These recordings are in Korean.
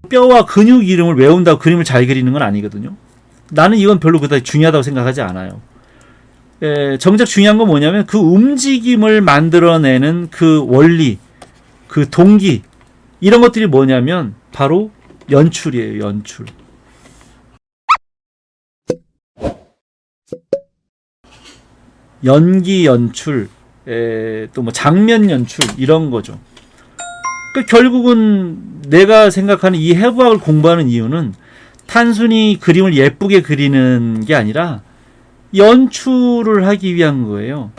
뼈와 근육 이름을 외운다고 그림을 잘 그리는 건 아니거든요. 나는 이건 별로 그다지 중요하다고 생각하지 않아요. 정작 중요한 건 뭐냐면 그 움직임을 만들어내는 그 원리, 그 동기, 이런 것들이 뭐냐면 바로 연출이에요. 연출. 연기 연출, 또 뭐 장면 연출, 이런 거죠. 그러니까 결국은 내가 생각하는 이 해부학을 공부하는 이유는 단순히 그림을 예쁘게 그리는 게 아니라 연출을 하기 위한 거예요.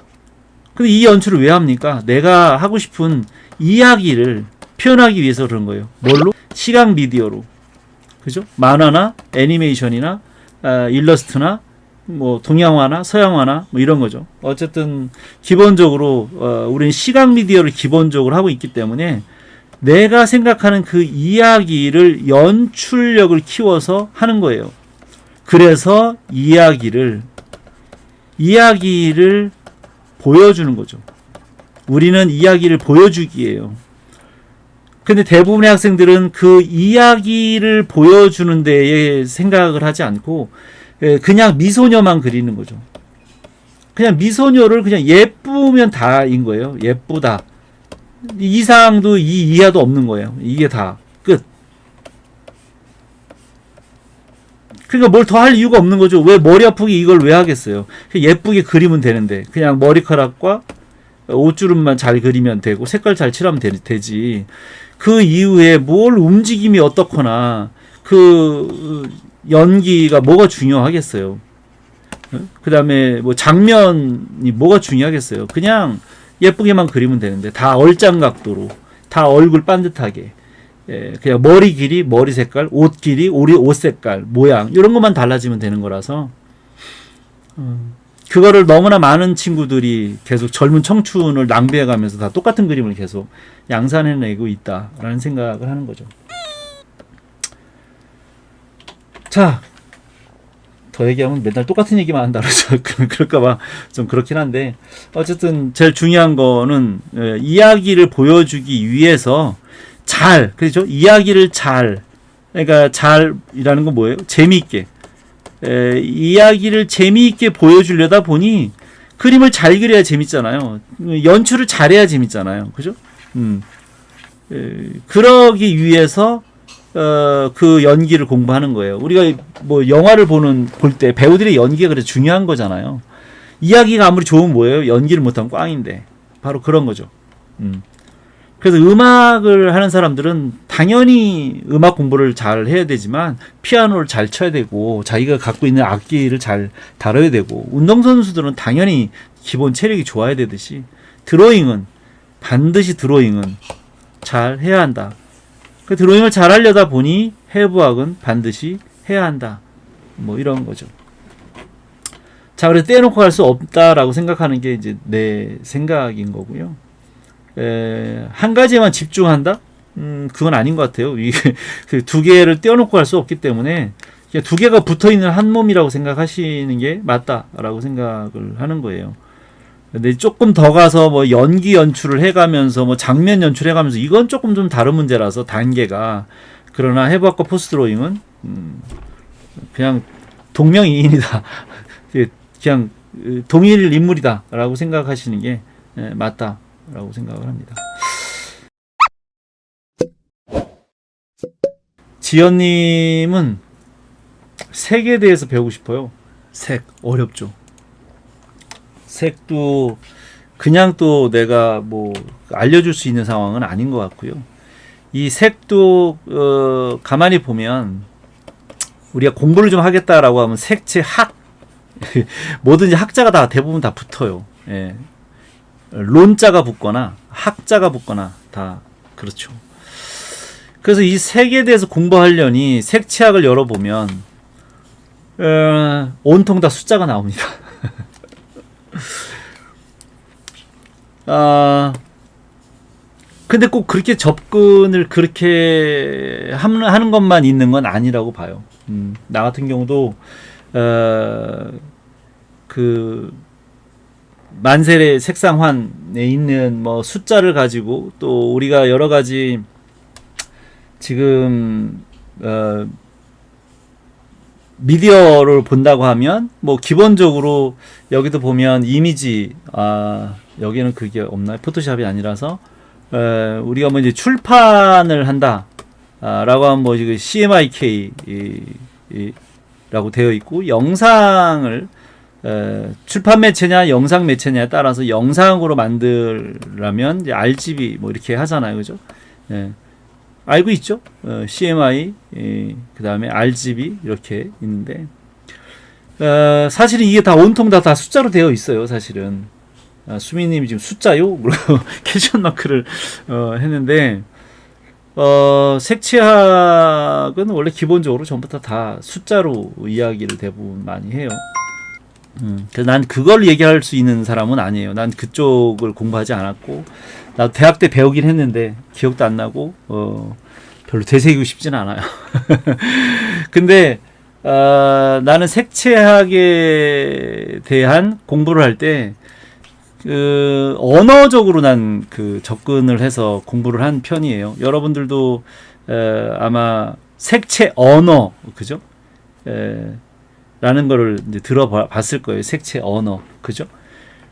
근데 이 연출을 왜 합니까? 내가 하고 싶은 이야기를 표현하기 위해서 그런 거예요. 뭘로? 시각 미디어로. 그죠? 만화나 애니메이션이나 일러스트나 뭐 동양화나 서양화나 뭐 이런 거죠. 어쨌든 기본적으로 우리는 시각 미디어를 기본적으로 하고 있기 때문에 내가 생각하는 그 이야기를 연출력을 키워서 하는 거예요. 그래서 이야기를 보여주는 거죠. 우리는 이야기를 보여주기예요. 근데 대부분의 학생들은 그 이야기를 보여주는 데에 생각을 하지 않고 그냥 미소녀만 그리는 거죠. 그냥 미소녀를 그냥 예쁘면 다인 거예요. 예쁘다. 이상도 이하도 없는 거예요. 이게 다 끝. 그러니까 뭘 더 할 이유가 없는 거죠. 왜 머리 아프게 이걸 왜 하겠어요? 예쁘게 그리면 되는데 그냥 머리카락과 옷주름만 잘 그리면 되고 색깔 잘 칠하면 되지. 그 이후에 뭘 움직임이 어떻거나 그 연기가 뭐가 중요하겠어요. 그 다음에 뭐 장면이 뭐가 중요하겠어요. 그냥 예쁘게만 그리면 되는데 다 얼짱 각도로 다 얼굴 반듯하게 그냥 머리 길이, 머리 색깔, 옷 길이, 옷 색깔, 모양 이런 것만 달라지면 되는 거라서 그거를 너무나 많은 친구들이 계속 젊은 청춘을 낭비해가면서 다 똑같은 그림을 계속 양산해내고 있다라는 생각을 하는 거죠. 자, 더 얘기하면 맨날 똑같은 얘기만 한다 그러죠. 그럴까봐 좀 그렇긴 한데 어쨌든 제일 중요한 거는 이야기를 보여주기 위해서 그렇죠? 이야기를 그러니까 잘이라는 건 뭐예요? 재미있게. 이야기를 재미있게 보여주려다 보니 그림을 잘 그려야 재밌잖아요. 연출을 잘해야 재밌잖아요. 그죠? 그러기 위해서 그 연기를 공부하는 거예요. 우리가 뭐 영화를 볼 때 배우들의 연기가 그래서 중요한 거잖아요. 이야기가 아무리 좋으면 뭐예요? 연기를 못하면 꽝인데. 바로 그런 거죠. 그래서 음악을 하는 사람들은 당연히 음악 공부를 잘 해야 되지만 피아노를 잘 쳐야 되고 자기가 갖고 있는 악기를 잘 다뤄야 되고 운동선수들은 당연히 기본 체력이 좋아야 되듯이 반드시 드로잉은 잘 해야 한다. 그 드로잉을 잘 하려다 보니 해부학은 반드시 해야 한다. 뭐 이런 거죠. 자, 그래서 떼놓고 할 수 없다라고 생각하는 게 이제 내 생각인 거고요. 한 가지에만 집중한다? 그건 아닌 것 같아요. 이게 두 개를 떼어놓고 할 수 없기 때문에 두 개가 붙어 있는 한 몸이라고 생각하시는 게 맞다라고 생각을 하는 거예요. 근데 조금 더 가서 뭐 연기 연출을 해가면서 뭐 장면 연출해가면서 이건 조금 좀 다른 문제라서 단계가. 그러나 해부학과 포스트 드로잉은 그냥 동명이인이다. 그냥 동일 인물이다라고 생각하시는 게 맞다라고 생각을 합니다. 지연님은 색에 대해서 배우고 싶어요. 색 어렵죠. 색도 그냥 또 내가 뭐 알려줄 수 있는 상황은 아닌 것 같고요. 이 색도 가만히 보면 우리가 공부를 좀 하겠다라고 하면 색채 뭐든지 학자가 다 대부분 다 붙어요. 예. 론자가 붙거나 학자가 붙거나 다 그렇죠. 그래서 이 색에 대해서 공부하려니 색채학을 열어보면 온통 다 숫자가 나옵니다. 근데 꼭 그렇게 접근을 그렇게 하는 것만 있는 건 아니라고 봐요. 나 같은 경우도 그 만세의 색상환에 있는 뭐 숫자를 가지고 또 우리가 여러 가지 지금 미디어를 본다고 하면 뭐 기본적으로 여기도 보면 이미지 여기는 그게 없나요? 포토샵이 아니라서 우리가 뭐 이제 출판을 한다 라고 하면 뭐 CMYK 라고 되어 있고 영상을 출판 매체냐 영상 매체냐에 따라서 영상으로 만들려면 이제 RGB 뭐 이렇게 하잖아요, 그죠? 알고 있죠? CMI 그 다음에 RGB 이렇게 있는데 사실은 이게 다 온통 다 숫자로 되어 있어요. 사실은 수민님이 지금 숫자요? 캐션 마크를 했는데 색채학은 원래 기본적으로 전부터 다 숫자로 이야기를 대부분 많이 해요. 그래서 난 그걸 얘기할 수 있는 사람은 아니에요. 난 그쪽을 공부하지 않았고, 나도 대학 때 배우긴 했는데 기억도 안 나고 별로 되새기고 싶진 않아요. 근데 나는 색채학에 대한 공부를 할 때 언어적으로 난 접근을 해서 공부를 한 편이에요. 여러분들도 아마 색채 언어, 그죠? 라는 거를 이제 들어봤을 거예요. 색채 언어, 그죠?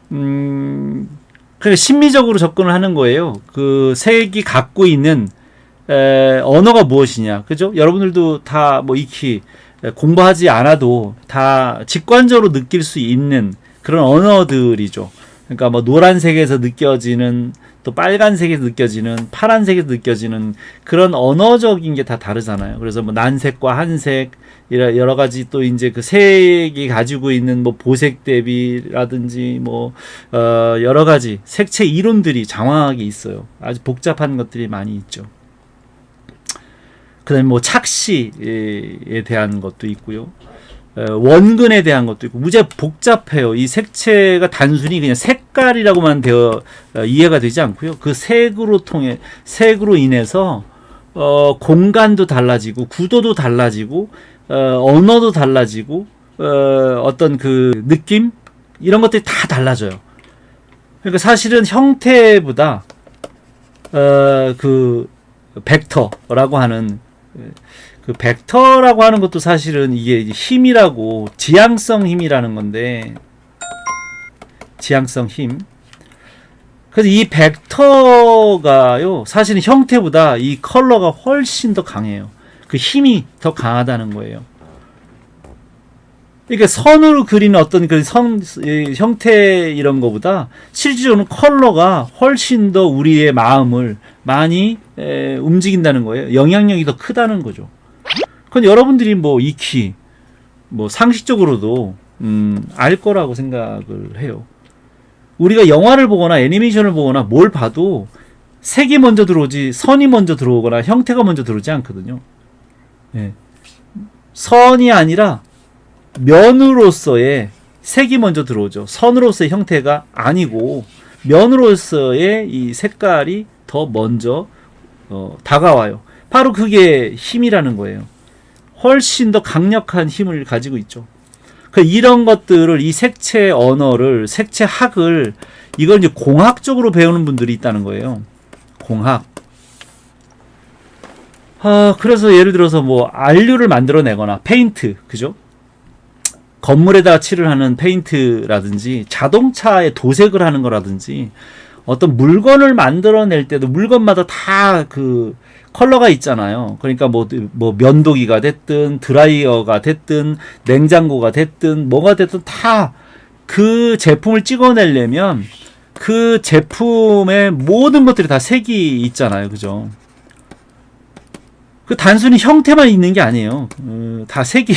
그러니까 심미적으로 접근을 하는 거예요. 그 색이 갖고 있는 언어가 무엇이냐, 그죠? 여러분들도 다 뭐 익히 공부하지 않아도 다 직관적으로 느낄 수 있는 그런 언어들이죠. 그러니까 뭐 노란색에서 느껴지는, 또 빨간색에서 느껴지는, 파란색에서 느껴지는 그런 언어적인 게 다 다르잖아요. 그래서 뭐 난색과 한색, 여러 가지 또 이제 그 색이 가지고 있는 뭐 보색 대비라든지 뭐 여러 가지 색채 이론들이 장황하게 있어요. 아주 복잡한 것들이 많이 있죠. 그다음에 뭐 착시에 대한 것도 있고요. 원근에 대한 것도 있고 무지 복잡해요. 이 색채가 단순히 그냥 색깔이라고만 되어 이해가 되지 않고요. 그 색으로 인해서 공간도 달라지고 구도도 달라지고 언어도 달라지고 어떤 그 느낌 이런 것들이 다 달라져요. 그러니까 사실은 형태보다 그 벡터라고 하는 그 벡터라고 하는 것도 사실은 이게 힘이라고, 지향성 힘이라는 건데, 지향성 힘. 그래서 이 벡터가요, 사실은 형태보다 이 컬러가 훨씬 더 강해요. 그 힘이 더 강하다는 거예요. 그러니까 선으로 그리는 어떤 그 형태 이런 거보다 실질적으로 컬러가 훨씬 더 우리의 마음을 많이 움직인다는 거예요. 영향력이 더 크다는 거죠. 그건 여러분들이 뭐 익히 뭐 상식적으로도 알 거라고 생각을 해요. 우리가 영화를 보거나 애니메이션을 보거나 뭘 봐도 색이 먼저 들어오지 선이 먼저 들어오거나 형태가 먼저 들어오지 않거든요. 네. 선이 아니라 면으로서의 색이 먼저 들어오죠. 선으로서의 형태가 아니고 면으로서의 이 색깔이 더 먼저 다가와요. 바로 그게 힘이라는 거예요. 훨씬 더 강력한 힘을 가지고 있죠. 이런 것들을, 이 색채 언어를, 색채학을, 이걸 이제 공학적으로 배우는 분들이 있다는 거예요. 공학. 그래서 예를 들어서 뭐 안류를 만들어내거나 페인트, 그죠? 건물에다가 칠을 하는 페인트라든지 자동차에 도색을 하는 거라든지 어떤 물건을 만들어낼 때도 물건마다 다 그 컬러가 있잖아요. 그러니까 뭐 면도기가 됐든 드라이어가 됐든 냉장고가 됐든 뭐가 됐든 다 그 제품을 찍어내려면 그 제품의 모든 것들이 다 색이 있잖아요. 그죠? 그 단순히 형태만 있는 게 아니에요. 다 색이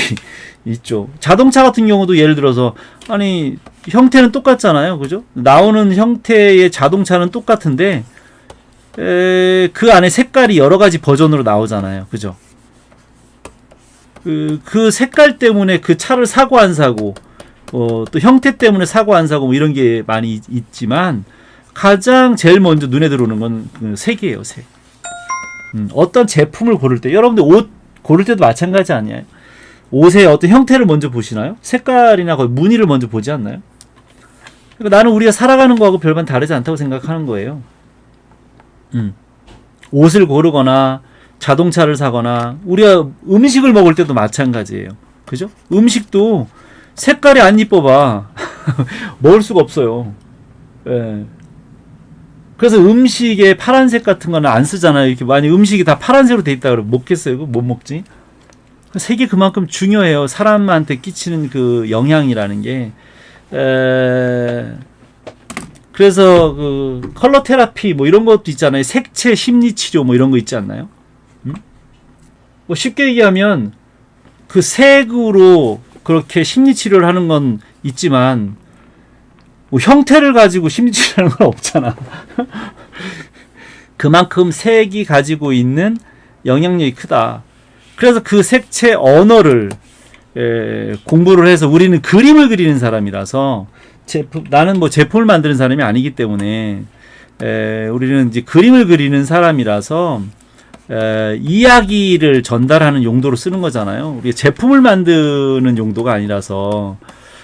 있죠. 자동차 같은 경우도 예를 들어서 아니 형태는 똑같잖아요. 그죠? 나오는 형태의 자동차는 똑같은데 그 안에 색깔이 여러 가지 버전으로 나오잖아요. 그죠? 그 색깔 때문에 그 차를 사고 안 사고 또 형태 때문에 사고 안 사고 뭐 이런 게 많이 있지만 가장 제일 먼저 눈에 들어오는 건 색이에요. 색. 어떤 제품을 고를 때, 여러분들 옷 고를 때도 마찬가지 아니에요? 옷의 어떤 형태를 먼저 보시나요? 색깔이나 거의 무늬를 먼저 보지 않나요? 그러니까 나는 우리가 살아가는 거하고 별반 다르지 않다고 생각하는 거예요. 옷을 고르거나 자동차를 사거나 우리가 음식을 먹을 때도 마찬가지예요. 그죠? 음식도 색깔이 안 이뻐봐 먹을 수가 없어요. 예. 그래서 음식에 파란색 같은 거는 안 쓰잖아요. 이렇게 만약 음식이 다 파란색으로 돼 있다 그러면 먹겠어요? 못 먹지. 색이 그만큼 중요해요. 사람한테 끼치는 그 영향이라는 게. 그래서 그 컬러 테라피 뭐 이런 것도 있잖아요. 색채 심리 치료 뭐 이런 거 있지 않나요? 뭐 쉽게 얘기하면 그 색으로 그렇게 심리 치료를 하는 건 있지만 뭐 형태를 가지고 심리 치료하는 건 없잖아. 그만큼 색이 가지고 있는 영향력이 크다. 그래서 그 색채 언어를 공부를 해서 우리는 그림을 그리는 사람이라서 나는 뭐 제품을 만드는 사람이 아니기 때문에 우리는 이제 그림을 그리는 사람이라서 이야기를 전달하는 용도로 쓰는 거잖아요. 우리 제품을 만드는 용도가 아니라서.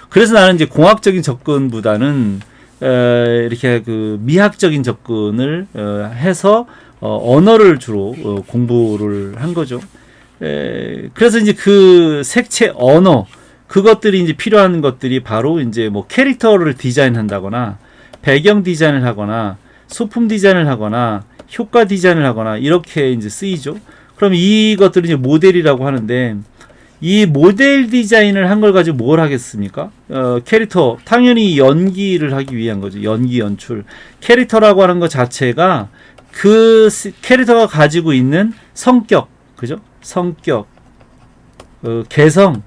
그래서 나는 이제 공학적인 접근보다는 이렇게 그 미학적인 접근을 해서 언어를 주로 공부를 한 거죠. 그래서 이제 그 색채 언어 그것들이 이제 필요한 것들이 바로 이제 뭐 캐릭터를 디자인한다거나 배경 디자인을 하거나 소품 디자인을 하거나 효과 디자인을 하거나 이렇게 이제 쓰이죠. 그럼 이것들을 이제 모델이라고 하는데 이 모델 디자인을 한 걸 가지고 뭘 하겠습니까? 캐릭터 당연히 연기를 하기 위한 거죠. 연기 연출. 캐릭터라고 하는 것 자체가 그 캐릭터가 가지고 있는 성격, 그죠? 성격, 개성,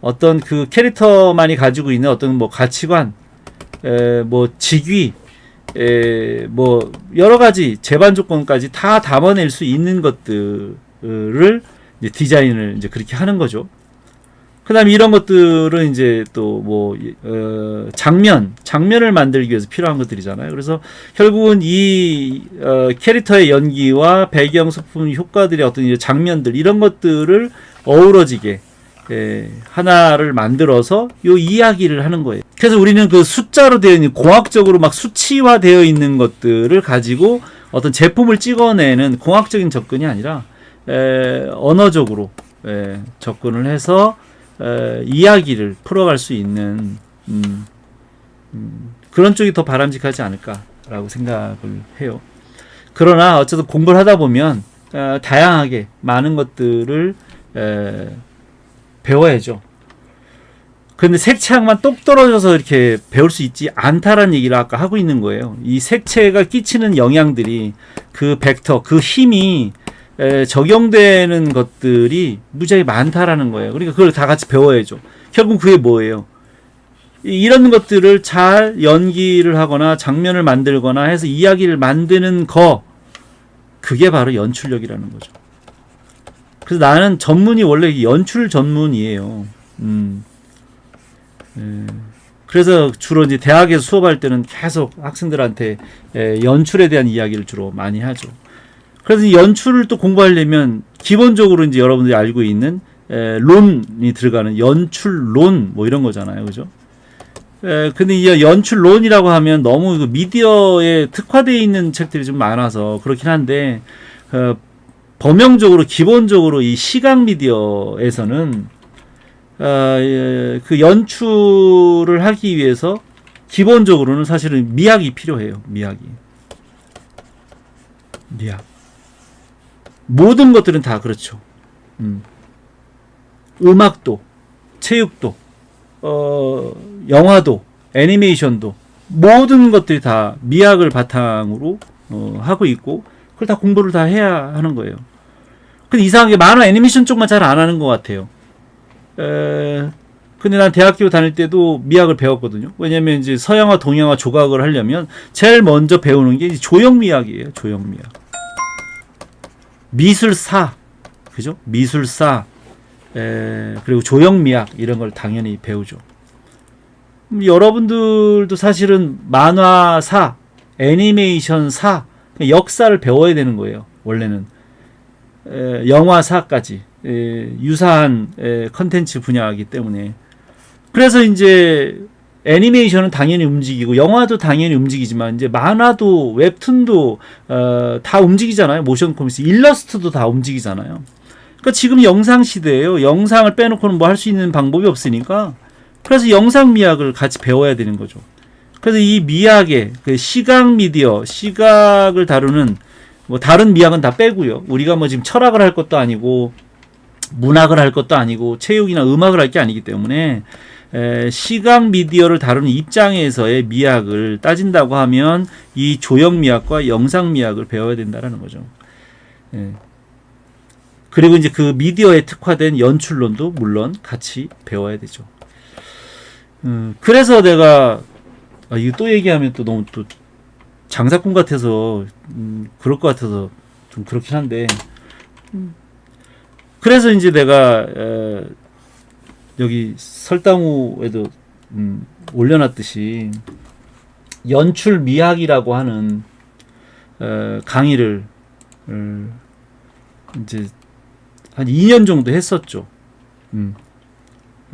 어떤 그 캐릭터만이 가지고 있는 어떤 뭐 가치관, 뭐 직위, 뭐 여러 가지 제반 조건까지 다 담아낼 수 있는 것들을 이제 디자인을 이제 그렇게 하는 거죠. 그다음에 이런 것들은 이제 또 뭐 장면을 만들기 위해서 필요한 것들이잖아요. 그래서 결국은 이 캐릭터의 연기와 배경 소품 효과들의 어떤 이제 장면들 이런 것들을 어우러지게 하나를 만들어서 요 이야기를 하는 거예요. 그래서 우리는 그 숫자로 되어 있는 공학적으로 막 수치화되어 있는 것들을 가지고 어떤 제품을 찍어내는 공학적인 접근이 아니라 언어적으로 접근을 해서 이야기를 풀어갈 수 있는 그런 쪽이 더 바람직하지 않을까라고 생각을 해요. 그러나 어쨌든 공부를 하다 보면 다양하게 많은 것들을 배워야죠. 근데 색채학만 똑 떨어져서 이렇게 배울 수 있지 않다라는 얘기를 아까 하고 있는 거예요. 이 색채가 끼치는 영향들이 그 벡터, 그 힘이 적용되는 것들이 무지하게 많다라는 거예요. 그러니까 그걸 다 같이 배워야죠. 결국 그게 뭐예요? 이런 것들을 잘 연기를 하거나 장면을 만들거나 해서 이야기를 만드는 거, 그게 바로 연출력이라는 거죠. 그래서 나는 전문이 원래 연출 전문이에요. 그래서 주로 이제 대학에서 수업할 때는 계속 학생들한테 연출에 대한 이야기를 주로 많이 하죠. 그래서 연출을 또 공부하려면 기본적으로 이제 여러분들이 알고 있는 론이 들어가는 연출론 뭐 이런 거잖아요, 그죠? 근데 이 연출론이라고 하면 너무 그 미디어에 특화되어 있는 책들이 좀 많아서 그렇긴 한데 범용적으로 기본적으로 이 시각 미디어에서는 그 연출을 하기 위해서 기본적으로는 사실은 미학이 필요해요. 미학. 모든 것들은 다 그렇죠. 음악도, 체육도, 영화도, 애니메이션도 모든 것들이 다 미학을 바탕으로 하고 있고 그걸 다 공부를 다 해야 하는 거예요. 근데 이상하게 만화 애니메이션 쪽만 잘 안 하는 것 같아요. 근데 난 대학교 다닐 때도 미학을 배웠거든요. 왜냐면 이제 서양화, 동양화 조각을 하려면 제일 먼저 배우는 게 조형미학이에요. 조형미학. 미술사, 그죠? 미술사, 그리고 조형미학 이런 걸 당연히 배우죠. 여러분들도 사실은 만화사, 애니메이션사, 역사를 배워야 되는 거예요. 원래는 영화사까지 유사한 컨텐츠 분야이기 때문에. 그래서 이제 애니메이션은 당연히 움직이고 영화도 당연히 움직이지만 이제 만화도 웹툰도 다 움직이잖아요. 모션 코믹스, 일러스트도 다 움직이잖아요. 그러니까 지금 영상 시대예요. 영상을 빼놓고는 뭐 할 수 있는 방법이 없으니까 그래서 영상 미학을 같이 배워야 되는 거죠. 그래서 이 미학의 그 시각 미디어, 시각을 다루는 뭐 다른 미학은 다 빼고요. 우리가 뭐 지금 철학을 할 것도 아니고 문학을 할 것도 아니고 체육이나 음악을 할 게 아니기 때문에 시각 미디어를 다루는 입장에서의 미학을 따진다고 하면 이 조형 미학과 영상 미학을 배워야 된다라는 거죠. 그리고 이제 그 미디어에 특화된 연출론도 물론 같이 배워야 되죠. 그래서 내가 이거 또 얘기하면 또 너무 또 장사꾼 같아서 그럴 것 같아서 좀 그렇긴 한데 그래서 이제 내가 여기 설당우에도 올려놨듯이 연출 미학이라고 하는 강의를 이제 한 2년 정도 했었죠.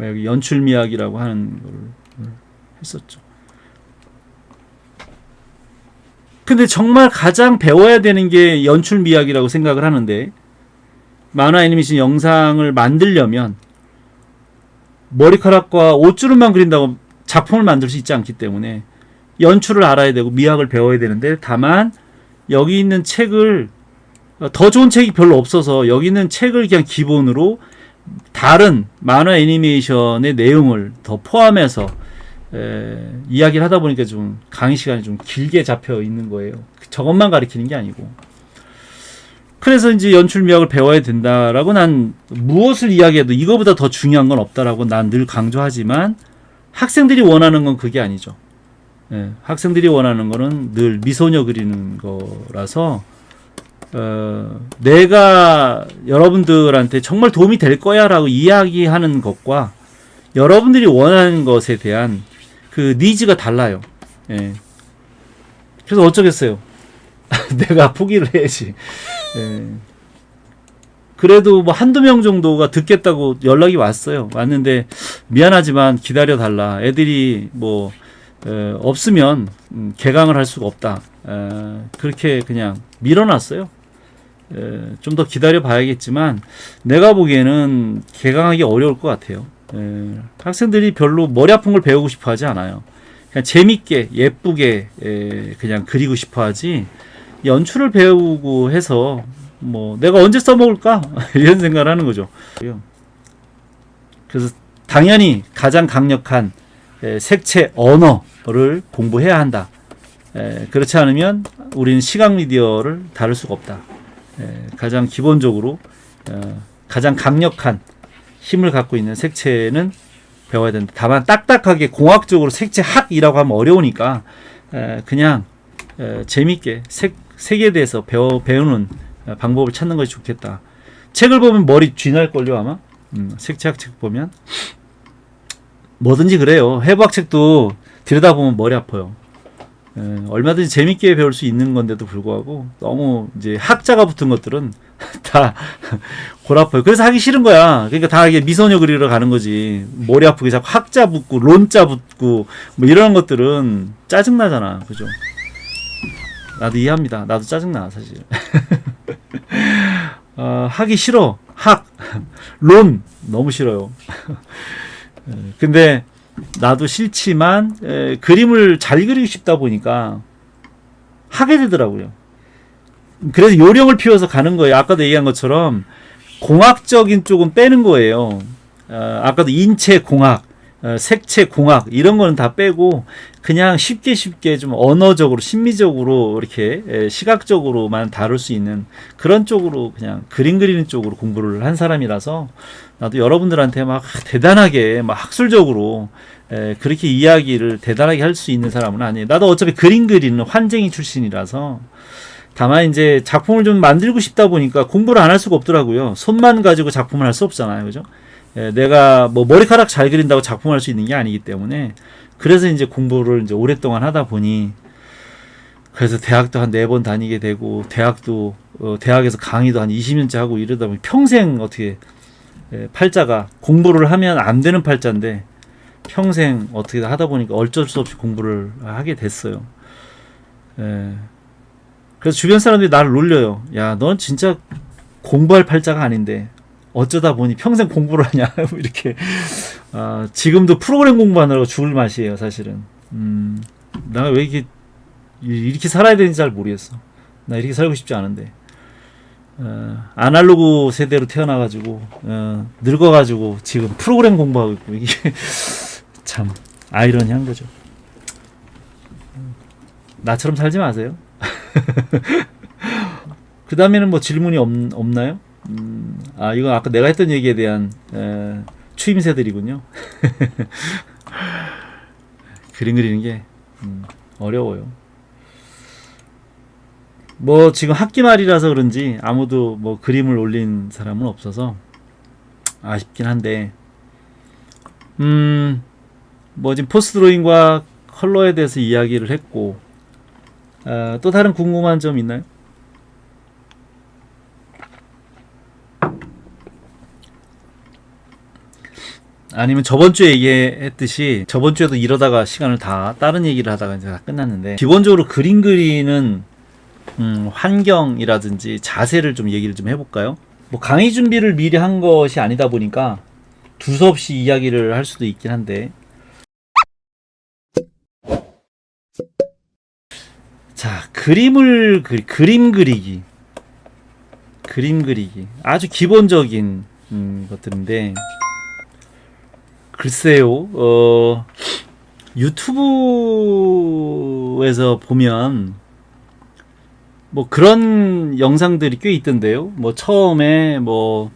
여기 연출 미학이라고 하는 걸 했었죠. 근데 정말 가장 배워야 되는 게 연출 미학이라고 생각을 하는데 만화 애니메이션 영상을 만들려면 머리카락과 옷주름만 그린다고 작품을 만들 수 있지 않기 때문에 연출을 알아야 되고 미학을 배워야 되는데 다만 여기 있는 책을 더 좋은 책이 별로 없어서 여기 있는 책을 그냥 기본으로 다른 만화 애니메이션의 내용을 더 포함해서 이야기를 하다 보니까 좀 강의 시간이 좀 길게 잡혀 있는 거예요. 저것만 가르치는 게 아니고. 그래서 이제 연출 미학을 배워야 된다라고 난 무엇을 이야기해도 이거보다 더 중요한 건 없다라고 난 늘 강조하지만 학생들이 원하는 건 그게 아니죠. 학생들이 원하는 거는 늘 미소녀 그리는 거라서 내가 여러분들한테 정말 도움이 될 거야 라고 이야기하는 것과 여러분들이 원하는 것에 대한 그 니즈가 달라요. 그래서 어쩌겠어요. 내가 포기를 해야지. 그래도 뭐 한두 명 정도가 듣겠다고 연락이 왔는데 미안하지만 기다려 달라. 애들이 뭐 없으면 개강을 할 수가 없다. 그렇게 그냥 밀어놨어요. 좀 더 기다려 봐야겠지만 내가 보기에는 개강하기 어려울 것 같아요. 학생들이 별로 머리 아픈 걸 배우고 싶어 하지 않아요. 그냥 재밌게 예쁘게 그냥 그리고 싶어 하지 연출을 배우고 해서 뭐 내가 언제 써먹을까 이런 생각을 하는 거죠. 그래서 당연히 가장 강력한 색채 언어를 공부해야 한다. 그렇지 않으면 우리는 시각 미디어를 다룰 수가 없다. 가장 기본적으로 가장 강력한 힘을 갖고 있는 색채는 배워야 된다. 다만 딱딱하게 공학적으로 색채학이라고 하면 어려우니까 그냥 재밌게 색에 대해서 배우는 방법을 찾는 것이 좋겠다. 책을 보면 머리 쥐날걸요 아마. 색채학 책 보면 뭐든지 그래요. 해부학 책도 들여다보면 머리 아파요. 얼마든지 재밌게 배울 수 있는 건데도 불구하고 너무 이제 학자가 붙은 것들은 다 골 아파요. 그래서 하기 싫은 거야. 그러니까 다 이게 미소녀 그리러 가는 거지. 머리 아프게 자꾸 학자 붙고 론자 붙고 뭐 이런 것들은 짜증나잖아. 그죠? 나도 이해합니다. 나도 짜증나 사실. 하기 싫어. 론 너무 싫어요. 근데 나도 싫지만 그림을 잘 그리고 싶다 보니까 하게 되더라고요. 그래서 요령을 피워서 가는 거예요. 아까도 얘기한 것처럼 공학적인 쪽은 빼는 거예요. 아까도 인체 공학, 색채 공학 이런 거는 다 빼고 그냥 쉽게 좀 언어적으로 심미적으로 이렇게 시각적으로만 다룰 수 있는 그런 쪽으로 그냥 그림 그리는 쪽으로 공부를 한 사람이라서 나도 여러분들한테 막 대단하게 막 학술적으로 그렇게 이야기를 대단하게 할 수 있는 사람은 아니에요. 나도 어차피 그림 그리는 환쟁이 출신이라서 다만 이제 작품을 좀 만들고 싶다 보니까 공부를 안 할 수가 없더라고요. 손만 가지고 작품을 할 수 없잖아요. 그죠? 내가 뭐 머리카락 잘 그린다고 작품할 수 있는 게 아니기 때문에 그래서 이제 공부를 이제 오랫동안 하다 보니 그래서 대학도 한 4번 다니게 되고 대학도 대학에서 강의도 한 20년째 하고 이러다 보니 평생 어떻게 팔자가 공부를 하면 안 되는 팔자인데 평생 어떻게 하다 보니까 어쩔 수 없이 공부를 하게 됐어요. 그래서 주변 사람들이 나를 놀려요. 야, 넌 진짜 공부할 팔자가 아닌데 어쩌다 보니 평생 공부를 하냐. 이렇게. 지금도 프로그램 공부하느라고 죽을 맛이에요, 사실은. 내가 왜 이렇게 살아야 되는지 잘 모르겠어. 나 이렇게 살고 싶지 않은데. 아날로그 세대로 태어나가지고, 늙어가지고 지금 프로그램 공부하고 있고, 이게 참 아이러니한 거죠. 나처럼 살지 마세요. 그 다음에는 뭐 질문이 없나요? 이건 아까 내가 했던 얘기에 대한 추임새들이군요. 그림 그리는 게 어려워요. 뭐 지금 학기 말이라서 그런지 아무도 뭐 그림을 올린 사람은 없어서 아쉽긴 한데, 뭐 지금 포스 드로잉과 컬러에 대해서 이야기를 했고, 또 다른 궁금한 점 있나요? 아니면 저번 주에 얘기했듯이 저번 주에도 이러다가 시간을 다 다른 얘기를 하다가 이제 다 끝났는데, 기본적으로 그림 그리는 환경이라든지 자세를 좀 얘기를 좀 해볼까요? 뭐 강의 준비를 미리 한 것이 아니다 보니까 두서없이 이야기를 할 수도 있긴 한데, 자, 그림 그리기 아주 기본적인 것들인데, 글쎄요, 유튜브에서 보면 뭐 그런 영상들이 꽤 있던데요. 뭐 처음에 뭐지,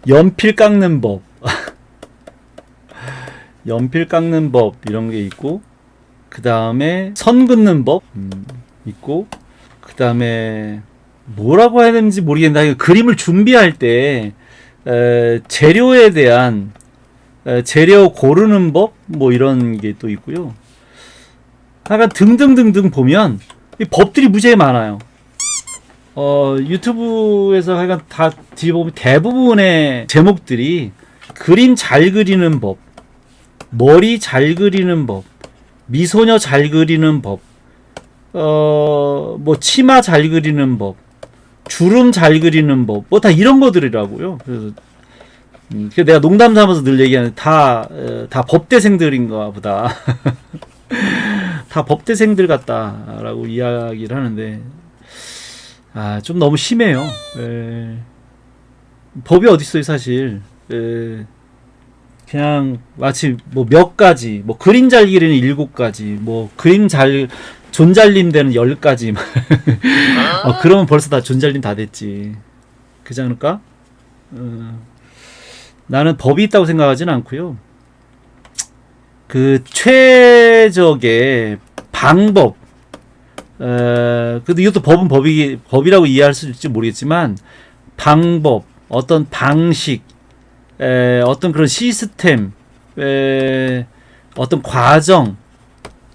연필 깎는 법 연필 깎는 법 이런 게 있고, 그 다음에 선 긋는 법 있고, 그 다음에 뭐라고 해야 되는지 모르겠는데, 그림을 준비할 때 재료에 대한 재료 고르는 법 뭐 이런 게 또 있고요. 하여간 등등등등 보면 이 법들이 무지하게 많아요. 유튜브에서 하여간 다 뒤보면 대부분의 제목들이 그림 잘 그리는 법, 머리 잘 그리는 법, 미소녀 잘 그리는 법, 뭐 치마 잘 그리는 법, 주름 잘 그리는 법, 뭐 다 이런 거들이라고요. 그래서 내가 농담 삼아서 늘 얘기하는, 다 법대생들인가 보다. 다 법대생들 같다라고 이야기를 하는데, 좀 너무 심해요. 법이 어디 있어요, 사실. 그냥 마치 뭐 몇 가지, 뭐 그림 잘 그리는 7가지, 뭐 그림 잘 존잘림 되는 10가지. 그러면 벌써 다 존잘림 다 됐지. 그지 않을까? 나는 법이 있다고 생각하지는 않고요. 그 최적의 방법, 근데 이것도 법은 법이라고 이해할 수 있을지 모르겠지만, 방법, 어떤 방식, 어떤 그런 시스템, 어떤 과정,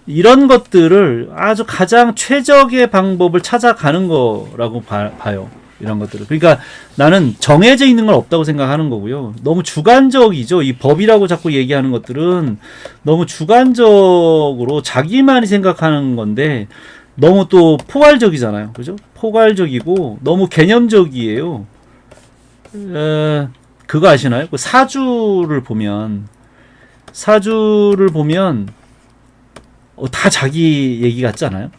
이런 것들을 아주 가장 최적의 방법을 찾아가는 거라고 봐요. 이런 것들을. 그러니까 나는 정해져 있는 건 없다고 생각하는 거고요. 너무 주관적이죠. 이 법이라고 자꾸 얘기하는 것들은 너무 주관적으로 자기만이 생각하는 건데, 너무 또 포괄적이잖아요. 그죠? 포괄적이고 너무 개념적이에요. 그거 아시나요? 그 사주를 보면 다 자기 얘기 같지 않아요?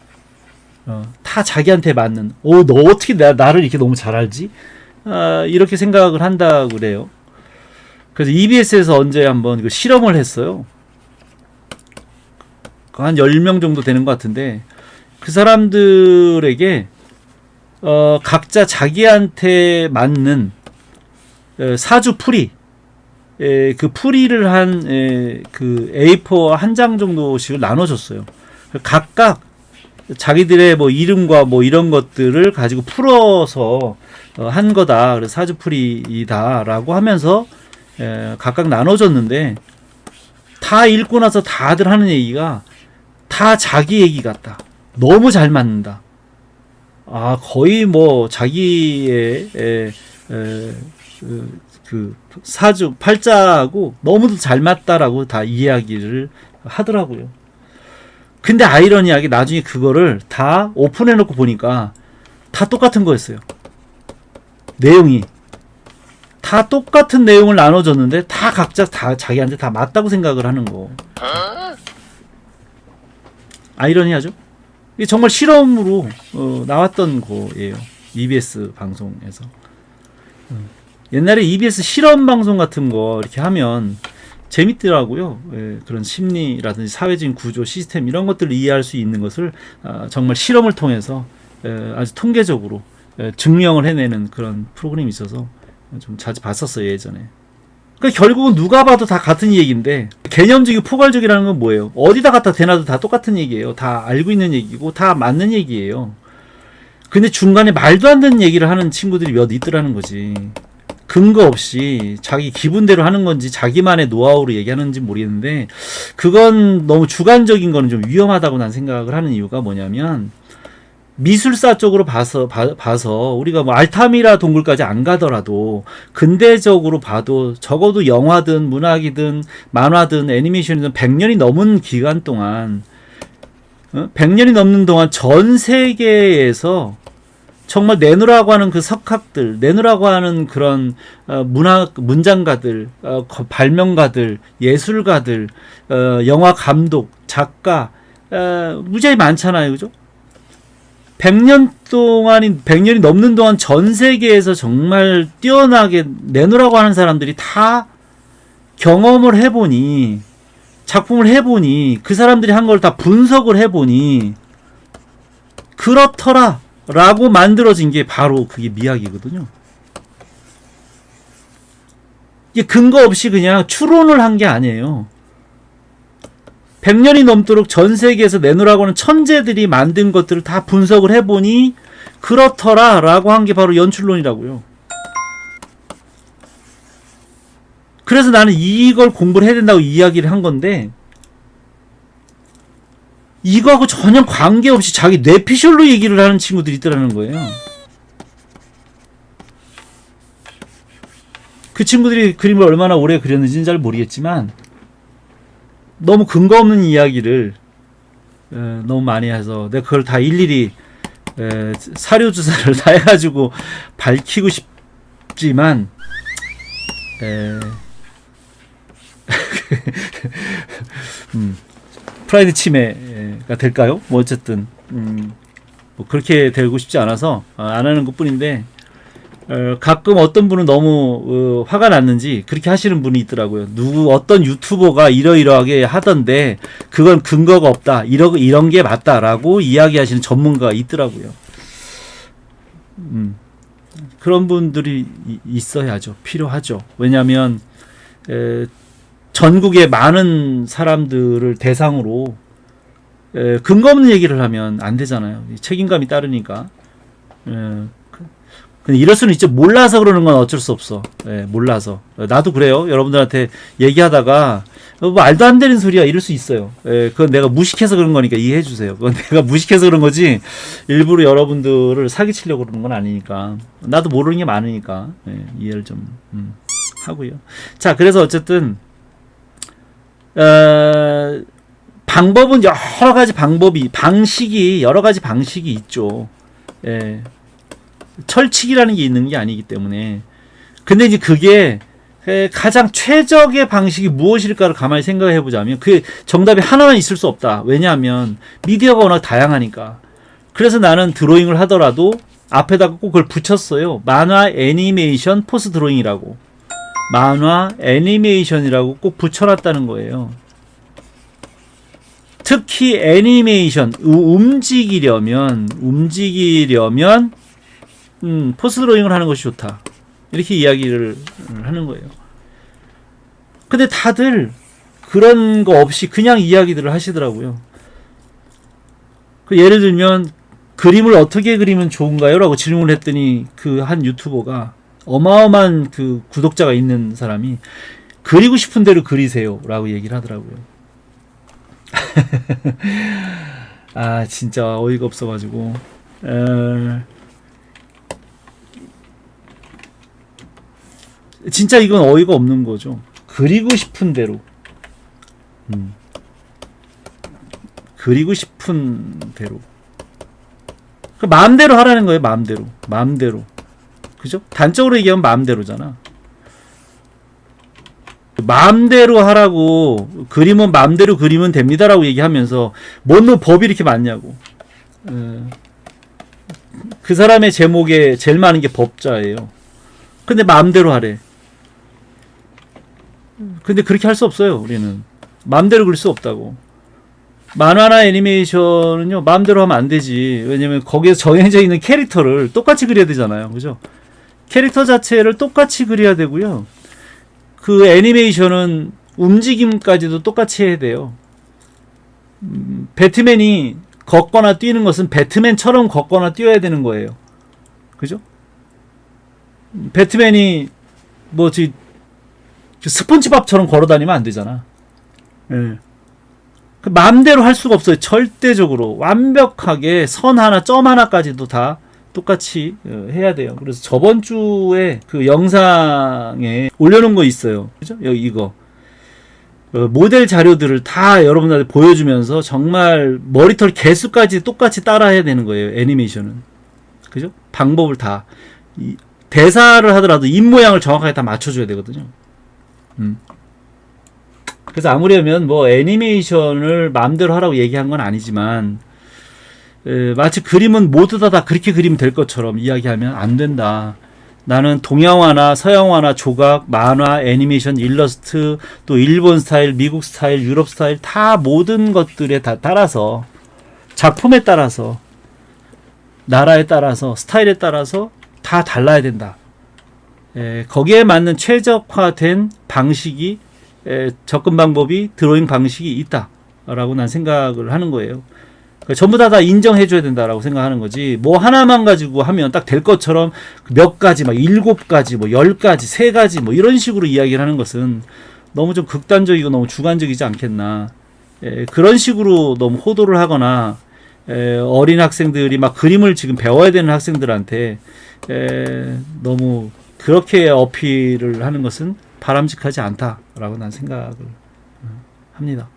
다 자기한테 맞는. 너 어떻게 나를 이렇게 너무 잘 알지? 이렇게 생각을 한다 그래요. 그래서 EBS에서 언제 한번 그 실험을 했어요. 한 10명 정도 되는 것 같은데, 그 사람들에게 각자 자기한테 맞는 사주 풀이, 그 풀이를 한 그 A4 한 장 정도씩을 나눠줬어요. 각각 자기들의 뭐 이름과 뭐 이런 것들을 가지고 풀어서 한 거다. 그래서 사주풀이다라고 하면서 각각 나눠줬는데, 다 읽고 나서 다들 하는 얘기가 다 자기 얘기 같다. 너무 잘 맞는다. 거의 뭐 자기의 그 사주 팔자하고 너무도 잘 맞다라고 다 이야기를 하더라고요. 근데 아이러니하게 나중에 그거를 다 오픈해놓고 보니까 다 똑같은 거였어요. 내용이 다 똑같은 내용을 나눠줬는데 다 각자 다 자기한테 다 맞다고 생각을 하는 거. 아이러니하죠? 이게 정말 실험으로 나왔던 거예요. EBS 방송에서. 옛날에 EBS 실험 방송 같은 거 이렇게 하면 재밌더라고요. 예, 그런 심리라든지 사회적인 구조, 시스템 이런 것들을 이해할 수 있는 것을 정말 실험을 통해서 아주 통계적으로 증명을 해내는 그런 프로그램이 있어서 좀 자주 봤었어요, 예전에. 그러니까 결국은 누가 봐도 다 같은 얘기인데 개념적이고 포괄적이라는 건 뭐예요? 어디다 갖다 대놔도 다 똑같은 얘기예요. 다 알고 있는 얘기고 다 맞는 얘기예요. 근데 중간에 말도 안 되는 얘기를 하는 친구들이 몇 있더라는 거지. 근거 없이 자기 기분대로 하는 건지 자기만의 노하우로 얘기하는지 모르겠는데 그건 너무 주관적인 거는 좀 위험하다고 난 생각을 하는 이유가 뭐냐면 미술사 쪽으로 봐서 우리가 뭐 알타미라 동굴까지 안 가더라도 근대적으로 봐도 적어도 영화든 문학이든 만화든 애니메이션이든 100년이 넘은 기간 동안 100년이 넘는 동안 전 세계에서 정말 내놓으라고 하는 그 석학들, 내놓으라고 하는 그런 문학 문장가들, 발명가들, 예술가들, 영화 감독, 작가 무지하게 많잖아요, 그죠? 100년이 넘는 동안 전 세계에서 정말 뛰어나게 내놓으라고 하는 사람들이 다 경험을 해보니, 작품을 해보니, 그 사람들이 한 걸 다 분석을 해보니, 그렇더라 라고 만들어진 게 바로 그게 미학이거든요. 이게 근거 없이 그냥 추론을 한 게 아니에요. 100년이 넘도록 전 세계에서 내놓으라고 하는 천재들이 만든 것들을 다 분석을 해보니 그렇더라 라고 한 게 바로 연출론이라고요. 그래서 나는 이걸 공부를 해야 된다고 이야기를 한 건데 이거하고 전혀 관계없이 자기 뇌피셜로 얘기를 하는 친구들이 있더라는 거예요. 그 친구들이 그림을 얼마나 오래 그렸는지는 잘 모르겠지만 너무 근거 없는 이야기를 너무 많이 해서 내가 그걸 다 일일이 사료조사를 다 해가지고 밝히고 싶지만 프라이드 침해가 될까요? 뭐 어쨌든 뭐 그렇게 되고 싶지 않아서 안 하는 것뿐인데 가끔 어떤 분은 너무 화가 났는지 그렇게 하시는 분이 있더라고요. 어떤 유튜버가 이러이러하게 하던데 그건 근거가 없다. 이런 게 맞다라고 이야기하시는 전문가가 있더라고요. 그런 분들이 있어야죠. 필요하죠. 왜냐하면 전국의 많은 사람들을 대상으로 근거 없는 얘기를 하면 안 되잖아요. 책임감이 따르니까. 근데 이럴 수는 있죠. 몰라서 그러는 건 어쩔 수 없어. 몰라서. 나도 그래요. 여러분들한테 얘기하다가 뭐 말도 안 되는 소리야 이럴 수 있어요. 그건 내가 무식해서 그런 거니까 이해해 주세요. 그건 내가 무식해서 그런 거지 일부러 여러분들을 사기치려고 그러는 건 아니니까. 나도 모르는 게 많으니까 이해를 좀 하고요. 자, 그래서 어쨌든 방법은 여러 가지 여러 가지 방식이 있죠. 철칙이라는 게 있는 게 아니기 때문에. 근데 이제 그게 가장 최적의 방식이 무엇일까를 가만히 생각해 보자면 그 정답이 하나만 있을 수 없다. 왜냐하면 미디어가 워낙 다양하니까. 그래서 나는 드로잉을 하더라도 앞에다가 꼭 그걸 붙였어요. 만화 애니메이션 포스 드로잉이라고. 만화 애니메이션이라고 꼭 붙여놨다는 거예요. 특히 애니메이션 움직이려면 포스 드로잉을 하는 것이 좋다. 이렇게 이야기를 하는 거예요. 근데 다들 그런 거 없이 그냥 이야기들을 하시더라고요. 예를 들면 그림을 어떻게 그리면 좋은가요? 라고 질문을 했더니 그 한 유튜버가 어마어마한 그 구독자가 있는 사람이 그리고 싶은 대로 그리세요 라고 얘기를 하더라고요. 아 진짜 어이가 없어가지고 진짜 이건 어이가 없는 거죠. 그리고 싶은 대로. 그리고 싶은 대로. 그 마음대로 하라는 거예요. 마음대로. 마음대로. 그죠? 단적으로 얘기하면 마음대로잖아. 마음대로 하라고, 그림은 마음대로 그리면 됩니다라고 얘기하면서 뭔 법이 이렇게 많냐고. 그 사람의 제목에 제일 많은 게 법자예요. 근데 마음대로 하래. 근데 그렇게 할 수 없어요. 우리는 마음대로 그릴 수 없다고. 만화나 애니메이션은요, 마음대로 하면 안 되지. 왜냐면 거기에 정해져 있는 캐릭터를 똑같이 그려야 되잖아요. 그죠? 캐릭터 자체를 똑같이 그려야 되고요. 그 애니메이션은 움직임까지도 똑같이 해야 돼요. 배트맨이 걷거나 뛰는 것은 배트맨처럼 걷거나 뛰어야 되는 거예요. 그죠? 배트맨이 스폰지밥처럼 걸어다니면 안 되잖아. 예. 그 마음대로 할 수가 없어요. 절대적으로 완벽하게 선 하나, 점 하나까지도 다 똑같이 해야 돼요. 그래서 저번 주에 그 영상에 올려놓은 거 있어요. 그죠? 여기 이거 모델 자료들을 다 여러분들한테 보여주면서 정말 머리털 개수까지 똑같이 따라해야 되는 거예요. 애니메이션은. 그죠? 방법을 다 대사를 하더라도 입 모양을 정확하게 다 맞춰줘야 되거든요. 그래서 아무려면 뭐 애니메이션을 마음대로 하라고 얘기한 건 아니지만 마치 그림은 모두 다 그렇게 그리면 될 것처럼 이야기하면 안 된다. 나는 동양화나 서양화나 조각, 만화, 애니메이션, 일러스트, 또 일본 스타일, 미국 스타일, 유럽 스타일 다 모든 것들에 다 따라서 작품에 따라서 나라에 따라서 스타일에 따라서 다 달라야 된다. 거기에 맞는 최적화된 방식이 접근 방법이 드로잉 방식이 있다라고 난 생각을 하는 거예요. 그러니까 전부 다 인정해줘야 된다라고 생각하는 거지. 뭐 하나만 가지고 하면 딱 될 것처럼 몇 가지, 막 7가지, 뭐 10가지, 3가지, 뭐 이런 식으로 이야기를 하는 것은 너무 좀 극단적이고 너무 주관적이지 않겠나. 그런 식으로 너무 호도를 하거나 어린 학생들이 막 그림을 지금 배워야 되는 학생들한테 너무 그렇게 어필을 하는 것은 바람직하지 않다라고 난 생각을 합니다.